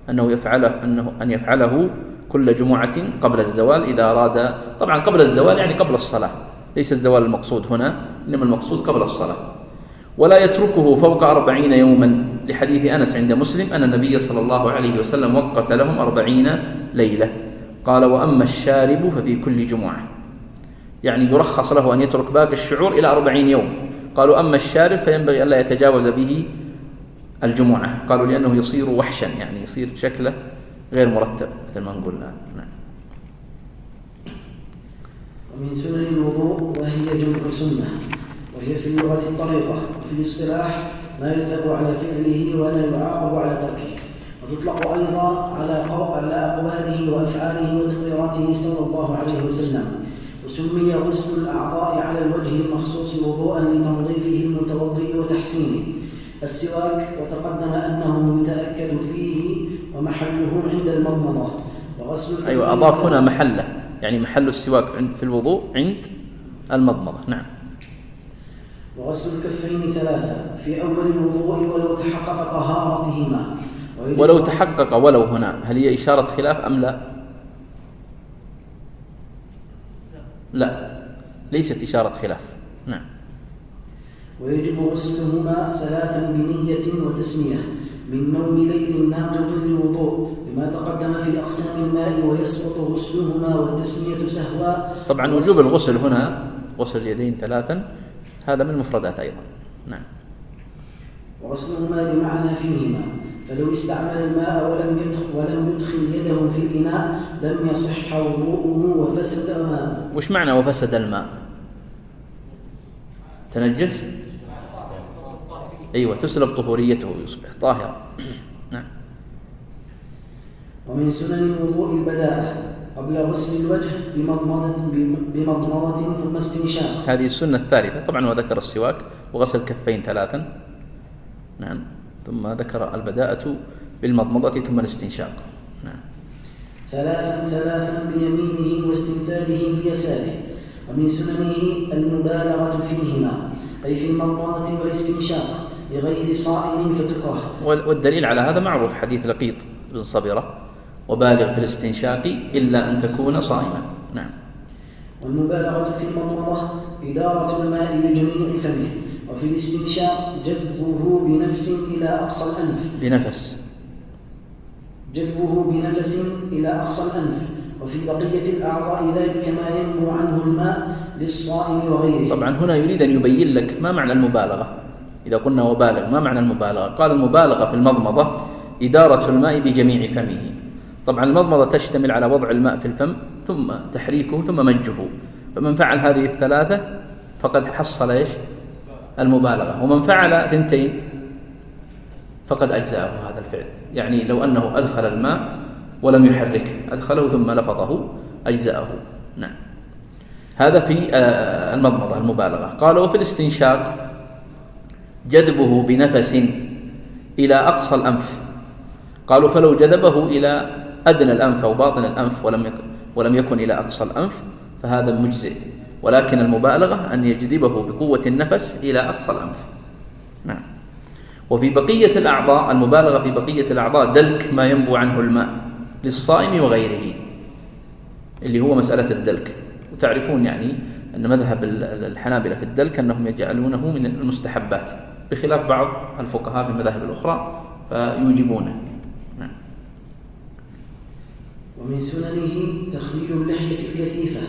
أن يفعله كل جمعة قبل الزوال إذا أراد. طبعا قبل الزوال يعني قبل الصلاة، ليس الزوال المقصود هنا، إنما المقصود قبل الصلاة. ولا يتركه فوق 40 يوما، لحديث أنس عند مسلم أن النبي صلى الله عليه وسلم وقت لهم 40 ليلة. قال وأما الشارب ففي كل جمعة، يعني يرخص له أن يترك باقي الشعور إلى 40 يوم. قالوا أما الشارب فينبغي ألا يتجاوز به الجمعة، قالوا لأنه يصير وحشا، يعني يصير شكله غير مرتب مثل ما نقول الآن. نعم. ومن سنن الوضوء، وهي جمع سنة، وهي في اللغة الطريقة، وفي الاصطلاح ما يثاب على فعله ولا يعاقب على تركه. وتطلق أيضا على أقواله وأفعاله وتقريراته صلى الله عليه وسلم. وسمي غسل الأعضاء على الوجه المخصوص وضوءا لتنظيفه المتوضئ وتحسينه. السواك وتقدم أنه يتأكد فيه ومحله عند المضمضة. وغسل أيوة، أضاف هنا محله، يعني محل السواك في الوضوء عند المضمضة. نعم. وغسل الكفين 3 في أول الوضوء ولو تحقق طهارتهما. ولو تحقق، ولو هنا هل هي إشارة خلاف أم لا؟ لا، ليست إشارة خلاف. نعم. ويجب غسلهما 3 بنية وتسمية من نوم ليل ناقض للوضوء لما تقدم في أقسام الماء، ويسقط غسلهما والتسمية سهوا. طبعا وجوب الغسل هنا غسل اليدين 3 هذا من المفردات أيضا. نعم. وغسلهما لمعنى فيهما، فلو استعمل الماء ولم يدخل يده في الإناء لم يصح وضوءه وفسد ماءه. وش معنى وفسد الماء؟ تنجس؟ أيوة، تسلب طهوريته ويصبح طاهرا. نعم. ومن سنن الوضوء البداءة قبل غسل الوجه بمضمضة ثم استنشاق. هذه السنة الثالثة. طبعا وذكر السواك وغسل الكفين 3. نعم. ثم ذكر البداءة بالمضمضة ثم الاستنشاق. نعم. 3 بيمينه واستنثاره بيساره. ومن سننه المبالغة فيهما، أي في المضمضة والاستنشاق لغير صائم فتكره. والدليل على هذا معروف حديث لقيط بن صبرة: وبالغ في الاستنشاق إلا أن تكون صائما. نعم. والمبالغة في المضمضة إدارة الماء بجميع فمه، وفي الاستنشاق جذبه بنفس إلى أقصى الأنف. جذبه بنفس إلى أقصى الأنف. وفي بقية الأعضاء ذلك ما ينبو عنه الماء للصائم وغيره. طبعا هنا يريد أن يبين لك ما معنى المبالغة. إذا قلنا وبالغ ما معنى المبالغة؟ قال المبالغة في المضمضة إدارة الماء بجميع فمه. طبعا المضمضة تشتمل على وضع الماء في الفم ثم تحريكه ثم مجه، فمن فعل هذه 3 فقد حصل إيش؟ المبالغة. ومن فعل 2 فقد أجزأه هذا الفعل. يعني لو أنه أدخل الماء ولم يحركه، أدخله ثم لفظه، أجزأه. نعم. هذا في المضمضة المبالغة. قال وفي الاستنشاق جذبه بنفس إلى أقصى الأنف. قالوا فلو جذبه إلى أدنى الأنف أو باطن الأنف ولم يكن إلى أقصى الأنف فهذا مجزئ، ولكن المبالغة أن يجذبه بقوة النفس إلى أقصى الأنف. نعم. وفي بقية الأعضاء المبالغة في بقية الأعضاء دلك ما ينبو عنه الماء للصائم وغيره، اللي هو مسألة الدلك. وتعرفون يعني أن مذهب الحنابلة في الدلك أنهم يجعلونه من المستحبات، بخلاف بعض الفقهاء في المذاهب الأخرى فيوجبونه. نعم. ومن سننه تخليل اللحية الكثيفة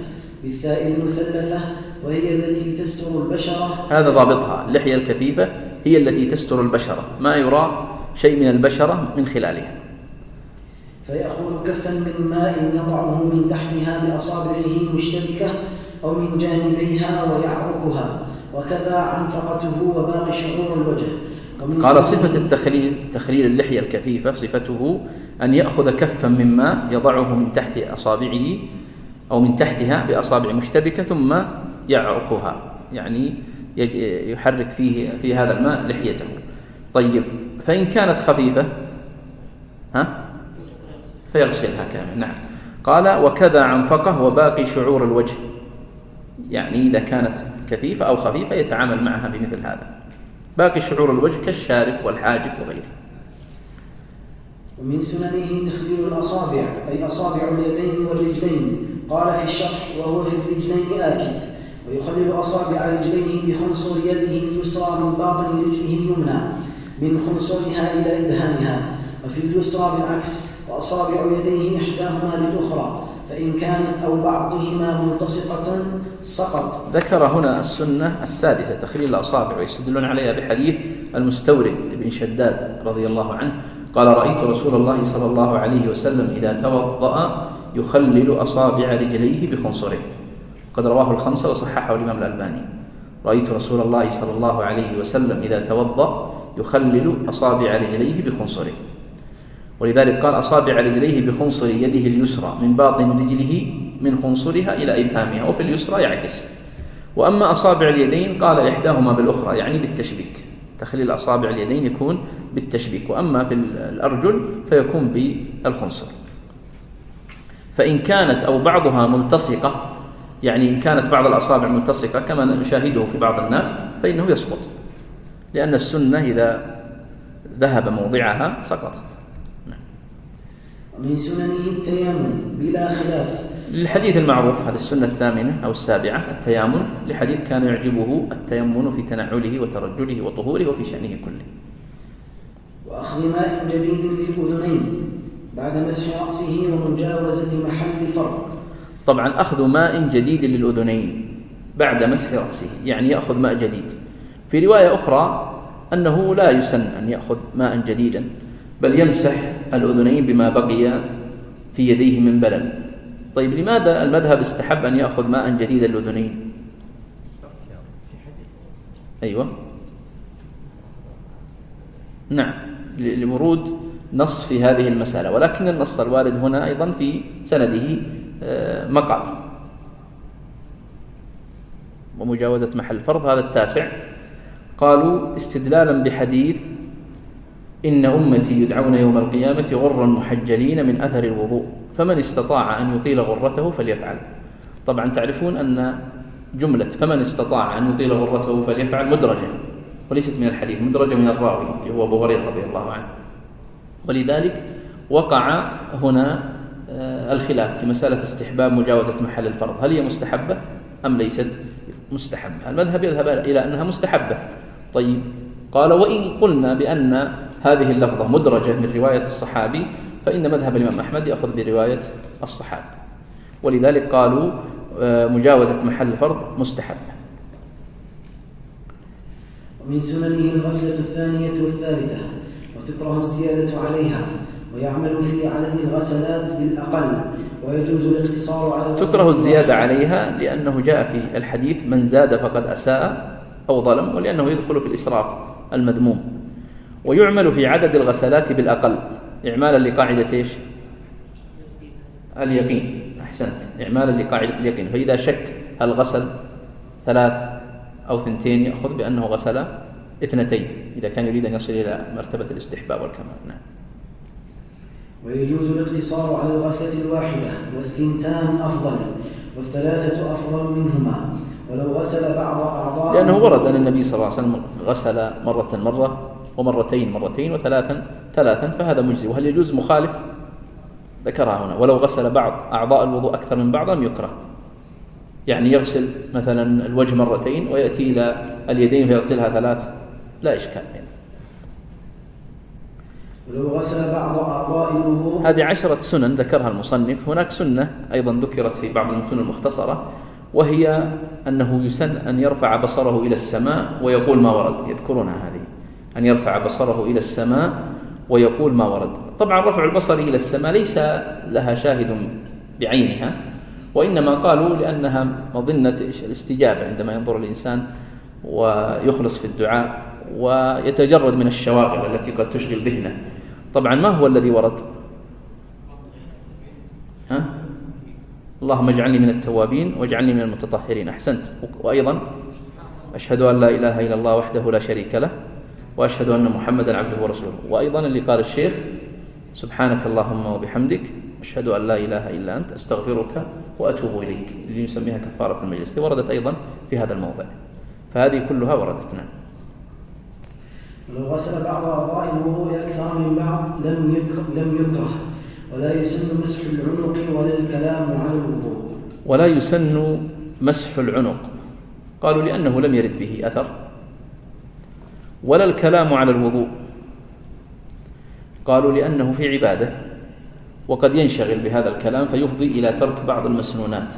بالثاء المثلثة، وهي التي تستر البشرة. هذا ضابطها، اللحية الكثيفة هي التي تستر البشرة، ما يرى شيء من البشرة من خلالها. فيأخذ كفا من ماء يضعه من تحتها بأصابعه مشتبكة أو من جانبيها ويعركها، وكذا عنفقته وباقي شعور الوجه. قال صفة تخليل اللحية الكثيفة صفته أن يأخذ كفا من ماء يضعه من تحت أصابعه أو من تحتها بأصابع مشتبكة ثم يعركها، يعني يحرك في هذا الماء لحيته. طيب، فإن كانت خفيفة فيغسلها كامل. نعم. قال وكذا عنفقه وباقي شعور الوجه، يعني إذا كانت كثيفة أو خفيفة يتعامل معها بمثل هذا. باقي شعور الوجه كالشارب والحاجب وغيره. ومن سننه تخليل الأصابع، أي أصابع اليدين والرجلين. قال في الشرح وهو في الرجلين آكد، ويخلل أصابع رجليه بخنصر يده اليسرى من باطن رجله اليمنى من خنصرها إلى إبهامها، وفي اليسرى بالعكس، وأصابع يديه إحداهما للأخرى، فإن كانت أو بعضهما ملتصقة سقط. ذكر هنا السنة السادسة تخليل الأصابع، ويستدلون عليها بحديث المستورد بن شداد رضي الله عنه قال رأيت رسول الله صلى الله عليه وسلم إذا توضأ يخلل أصابع رجليه بخنصره، قد رواه الخمسة وصححه الإمام الألباني. رأيت رسول الله صلى الله عليه وسلم إذا توضأ يخلل أصابع رجليه بخنصره، ولذلك قال أصابع رجليه بخنصر يده اليسرى من باطن رجله من خنصرها إلى إبهامها، وفي اليسرى يعكس. وأما أصابع اليدين قال إحداهما بالأخرى، يعني بالتشبيك. تخليل أصابع اليدين يكون بالتشبيك، وأما في الأرجل فيكون بالخنصر. فإن كانت أو بعضها ملتصقة، يعني إن كانت بعض الأصابع ملتصقة كما نشاهده في بعض الناس فإنه يسقط، لأن السنة إذا ذهب موضعها سقطت. ومن سننه التيامن بلا خلاف، للحديث المعروف هذا السنة الثامنة أو السابعة التيامن، لحديث كان يعجبه التيمن في تنعله وترجله وطهوره وفي شأنه كله. وأخذ ماء جديد للأذنين بعد مسح رأسه ومجاوزة محل فرق. طبعا أخذ ماء جديد للأذنين بعد مسح رأسه يعني يأخذ ماء جديد. في رواية أخرى أنه لا يسن أن يأخذ ماء جديدا، بل يمسح الأذنين بما بقي في يديه من بلل. طيب لماذا المذهب استحب أن يأخذ ماء جديدا للأذنين؟ أيوة نعم، لورود نص في هذه المسألة، ولكن النص الوارد هنا أيضا في سنده مقال. ومجاوزة محل فرض هذا التاسع، قالوا استدلالا بحديث إن أمتي يدعون يوم القيامة غرا محجلين من أثر الوضوء فمن استطاع أن يطيل غرته فليفعل. طبعا تعرفون أن جملة فمن استطاع أن يطيل غرته فليفعل مدرجة وليست من الحديث، مدرجة من الراوي اللي هو أبو هريرة رضي الله عنه، ولذلك وقع هنا الخلاف في مسألة استحباب مجاوزة محل الفرض، هل هي مستحبة أم ليست مستحبة؟ المذهب يذهب إلى أنها مستحبة. طيب قال وإن قلنا بأن هذه اللفظة مدرجة من رواية الصحابي فإن مذهب الإمام أحمد يأخذ برواية الصحابي، ولذلك قالوا مجاوزة محل الفرض مستحبة. ومن سننه الغسلة الثانية والثالثة، وتكره الزيادة عليها، ويعمل في عدد الغسلات بالأقل، ويجوز الاقتصار على تكره الزيادة عليها لأنه جاء في الحديث من زاد فقد أساء أو ظلم، ولأنه يدخل في الإسراف المذموم. ويعمل في عدد الغسلات بالأقل إعمالا لقاعدة إيش؟ اليقين. أحسنت، إعمالا لقاعدة اليقين. فإذا شك هل غسل 3 أو 2 يأخذ بأنه غسل 2 إذا كان يريد أن يصل إلى مرتبة الاستحباب والكمال. نعم. ويجوز الاقتصار على الغسلة الواحدة، والثنتان أفضل، والثلاثة أفضل منهما، ولو غسل بعض أعضاء، لأنه ورد أن النبي صلى الله عليه وسلم غسل مرة ومرتين وثلاثا، فهذا مجزي. وهل يجوز مخالف؟ ذكرها هنا، ولو غسل بعض أعضاء الوضوء أكثر من بعض لم يكره، يعني يغسل مثلا الوجه 2 ويأتي إلى اليدين فيغسلها 3 لا إشكال يعني. ولو غسل بعض أعضاء الوضوء، هذه 10 سنن ذكرها المصنف. هناك سنة أيضا ذكرت في بعض المتون المختصرة، وهي أنه يسن أن يرفع بصره إلى السماء ويقول ما ورد. يذكرونها هذه، أن يرفع بصره إلى السماء ويقول ما ورد. طبعا رفع البصر إلى السماء ليس لها شاهد بعينها، وإنما قالوا لأنها مظنة الاستجابة عندما ينظر الإنسان ويخلص في الدعاء ويتجرد من الشواغل التي قد تشغل ذهنه. طبعا ما هو الذي ورد؟ اللهم اجعلني من التوابين واجعلني من المتطهرين. أحسنت. وأيضا أشهد أن لا إله إلا الله وحده لا شريك له وأشهد أن محمدا عبده ورسوله. وأيضا اللي قال الشيخ سبحانك اللهم وبحمدك أشهد أن لا إله إلا أنت أستغفرك وأتوب إليك، اللي يسميها كفارة المجلس، وردت أيضا في هذا الموضع. فهذه كلها وردت. نعم. ولو غسل بعض أعضاء الوضوء أكثر من بعض لم يكره، ولا يسن مسح العنق ولا الكلام على الوضوء. ولا يسن مسح العنق، قالوا لأنه لم يرد به أثر، ولا الكلام على الوضوء، قالوا لأنه في عبادة وقد ينشغل بهذا الكلام فيفضي إلى ترك بعض المسنونات.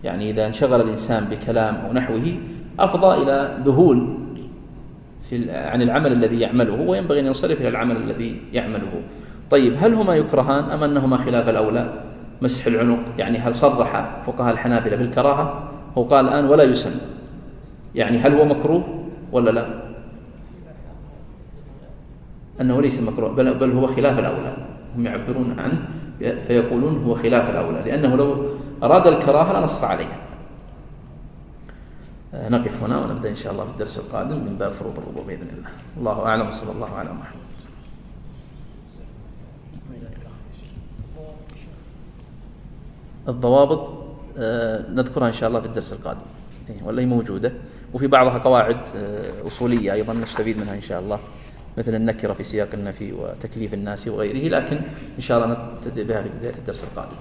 يعني إذا انشغل الإنسان بكلام أو نحوه أفضى إلى ذهول عن العمل الذي يعمله، وينبغي أن ينصرف إلى العمل الذي يعمله. طيب هل هما يكرهان أم أنهما خلاف الأولى؟ مسح العنق، يعني هل صرح فقهاء الحنابلة بالكراهة؟ هو قال الآن ولا يسن، يعني هل هو مكروه ولا لا؟ أنه ليس مكروه، بل هو خلاف الأولى. هم يعبرون عنه فيقولون هو خلاف الأولى، لأنه لو أراد الكراهة لنص عليها. نقف هنا ونبدأ إن شاء الله في الدرس القادم من باب فروض الوضوء بإذن الله. الله أعلم، وصلى الله على محمد. الضوابط نذكرها إن شاء الله في الدرس القادم، ولا هي موجودة، وفي بعضها قواعد أصولية أيضا نستفيد منها إن شاء الله، مثل النكرة في سياق النفي وتكليف الناس وغيره، لكن إن شاء الله نبتدئ بها في بداية الدرس القادم.